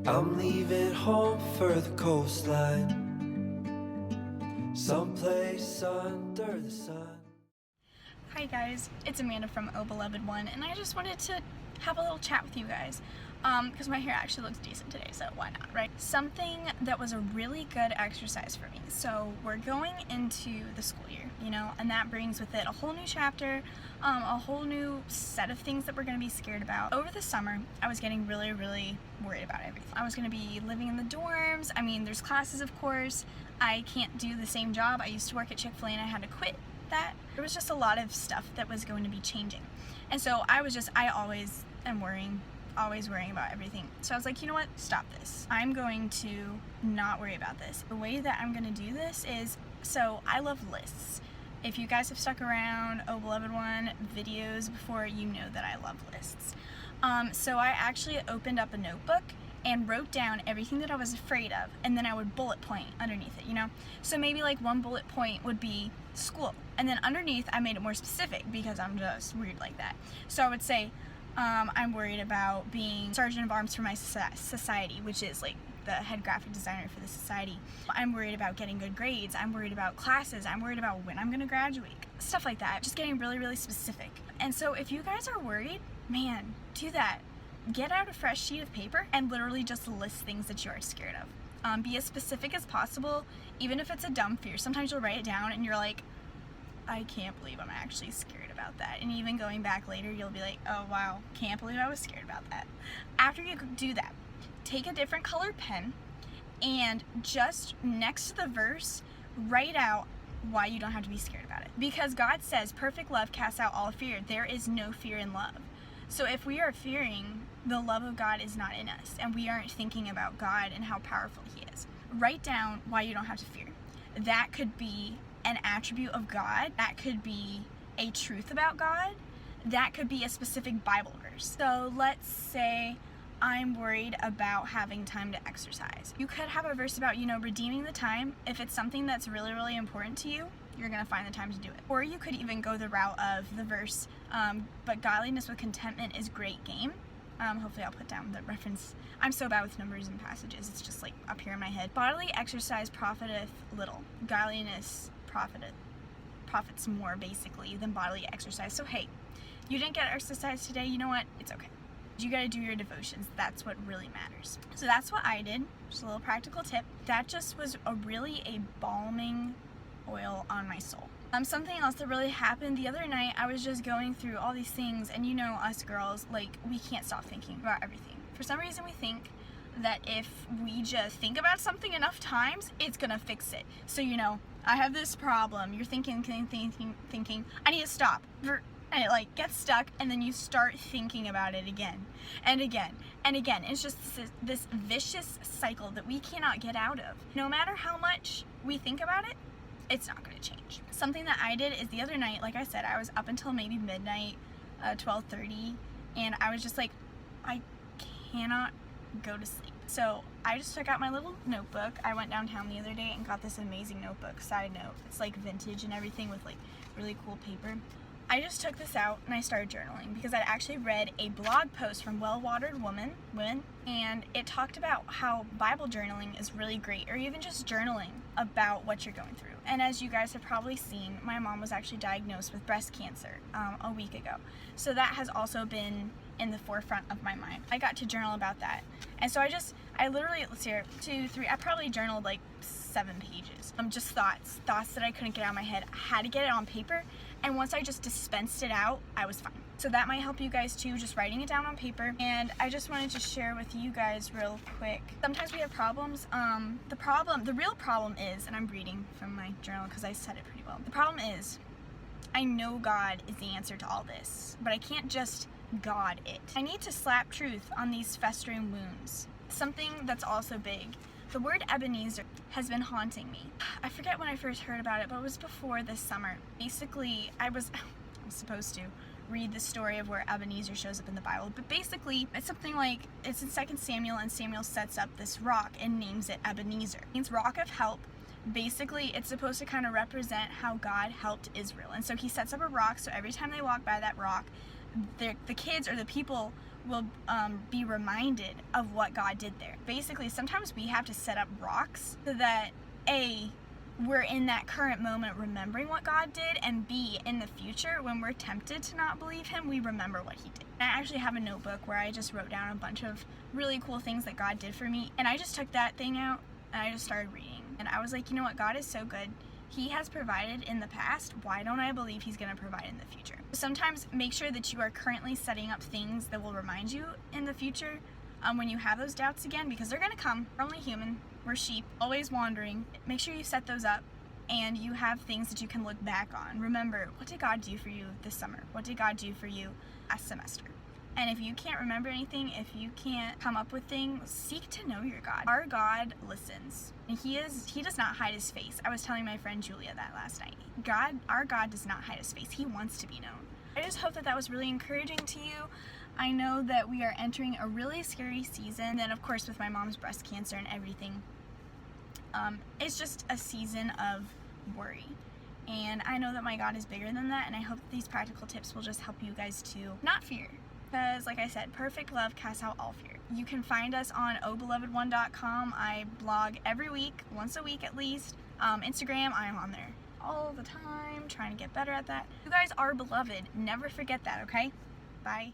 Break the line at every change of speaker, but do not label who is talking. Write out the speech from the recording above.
I'm leaving home for the coastline, someplace under the sun.
Hi guys, it's Amanda from Oh Beloved One, and I just wanted to have a little chat with you guys because my hair actually looks decent today, so why not, right? Something that was a really good exercise for me. So we're going into the school year, and that brings with it a whole new chapter, a whole new set of things that we're going to be scared about. Over the summer, I was getting really worried about everything. I was going to be living in the dorms. I mean, there's classes, of course. I can't do the same job. I used to work at Chick-fil-A and I had to quit that. There was just a lot of stuff that was going to be changing. And so I always am always worrying about everything. So I was like, you know what? Stop this. I'm going to not worry about this. The way that I'm going to do this is, so I love lists. If you guys have stuck around Oh Beloved One videos before, you know that I love lists. So I actually opened up a notebook and wrote down everything that I was afraid of, and then I would bullet point underneath it, So maybe like one bullet point would be school, and then underneath I made it more specific because I'm just weird like that. So I would say, I'm worried about being sergeant of arms for my society, which is like the head graphic designer for the society. I'm worried about getting good grades. I'm worried about classes. I'm worried about when I'm going to graduate. Stuff like that. Just getting really specific. And so if you guys are worried, man, do that. Get out a fresh sheet of paper and literally just list things that you are scared of. Be as specific as possible, even if it's a dumb fear. Sometimes you'll write it down and you're like, I can't believe I'm actually scared about that. And even going back later, you'll be like, oh wow, can't believe I was scared about that. After you do that, take a different colored pen and just next to the verse, write out why you don't have to be scared about it. Because God says, perfect love casts out all fear. There is no fear in love. So if we are fearing, the love of God is not in us, and we aren't thinking about God and how powerful He is. Write down why you don't have to fear. That could be an attribute of God. That could be a truth about God. That could be a specific Bible verse. So let's say I'm worried about having time to exercise. You could have a verse about, redeeming the time. If it's something that's really important to you, you're going to find the time to do it. Or you could even go the route of the verse, but godliness with contentment is great gain. Hopefully I'll put down the reference. I'm so bad with numbers and passages. It's just like up here in my head. Bodily exercise profiteth little. Godliness profits more basically than bodily exercise. So hey, you didn't get exercise today. You know what? It's okay. You got to do your devotions. That's what really matters. So that's what I did. Just a little practical tip. That just was really a balming oil on my soul. Something else that really happened the other night, I was just going through all these things, and us girls, like, we can't stop thinking about everything. For some reason we think that if we just think about something enough times, it's gonna fix it. So I have this problem. You're thinking, I need to stop. And it gets stuck, and then you start thinking about it again and again and again. It's just this vicious cycle that we cannot get out of. No matter how much we think about it, it's not going to change. Something that I did is the other night, like I said, I was up until maybe midnight, 12:30, and I was just like, I cannot go to sleep. So I just took out my little notebook. I went downtown the other day and got this amazing notebook. Side note, it's like vintage and everything with like really cool paper. I just took this out and I started journaling because I'd actually read a blog post from Well-Watered Women, and it talked about how Bible journaling is really great, or even just journaling about what you're going through. And as you guys have probably seen, my mom was actually diagnosed with breast cancer a week ago. So that has also been in the forefront of my mind. I got to journal about that. And so I literally, let's see, 2, 3, I probably journaled like 7 pages. Just thoughts that I couldn't get out of my head. I had to get it on paper, and once I just dispensed it out, I was fine. So that might help you guys too, just writing it down on paper. And I just wanted to share with you guys real quick. Sometimes we have problems. The real problem is, and I'm reading from my journal because I said it pretty well. The problem is, I know God is the answer to all this, but I can't just God it. I need to slap truth on these festering wounds. Something that's also big. The word Ebenezer has been haunting me. I forget when I first heard about it, but it was before this summer. Basically, I was supposed to read the story of where Ebenezer shows up in the Bible, but basically it's something like, it's in 2 Samuel, and Samuel sets up this rock and names it Ebenezer. It means rock of help. Basically, it's supposed to kind of represent how God helped Israel. And so he sets up a rock, so every time they walk by that rock, the kids or the people will be reminded of what God did there. Basically, sometimes we have to set up rocks so that we're in that current moment remembering what God did, and B, in the future when we're tempted to not believe him, we remember what he did. I actually have a notebook where I just wrote down a bunch of really cool things that God did for me, and I just took that thing out and I just started reading, and I was like, you know what, God is so good. He has provided in the past. Why don't I believe he's going to provide in the future? Sometimes make sure that you are currently setting up things that will remind you in the future when you have those doubts again, because they're going to come. We're only human. We're sheep, always wandering. Make sure you set those up and you have things that you can look back on. Remember, what did God do for you this summer? What did God do for you last semester? And if you can't remember anything, if you can't come up with things, seek to know your God. Our God listens. And he does not hide his face. I was telling my friend Julia that last night. Our God does not hide his face. He wants to be known. I just hope that that was really encouraging to you. I know that we are entering a really scary season. And then, of course, with my mom's breast cancer and everything, it's just a season of worry. And I know that my God is bigger than that, and I hope that these practical tips will just help you guys to not fear. Because, like I said, perfect love casts out all fear. You can find us on obeloved1.com. I blog every week, once a week at least. Instagram, I'm on there all the time, trying to get better at that. You guys are beloved. Never forget that, okay? Bye.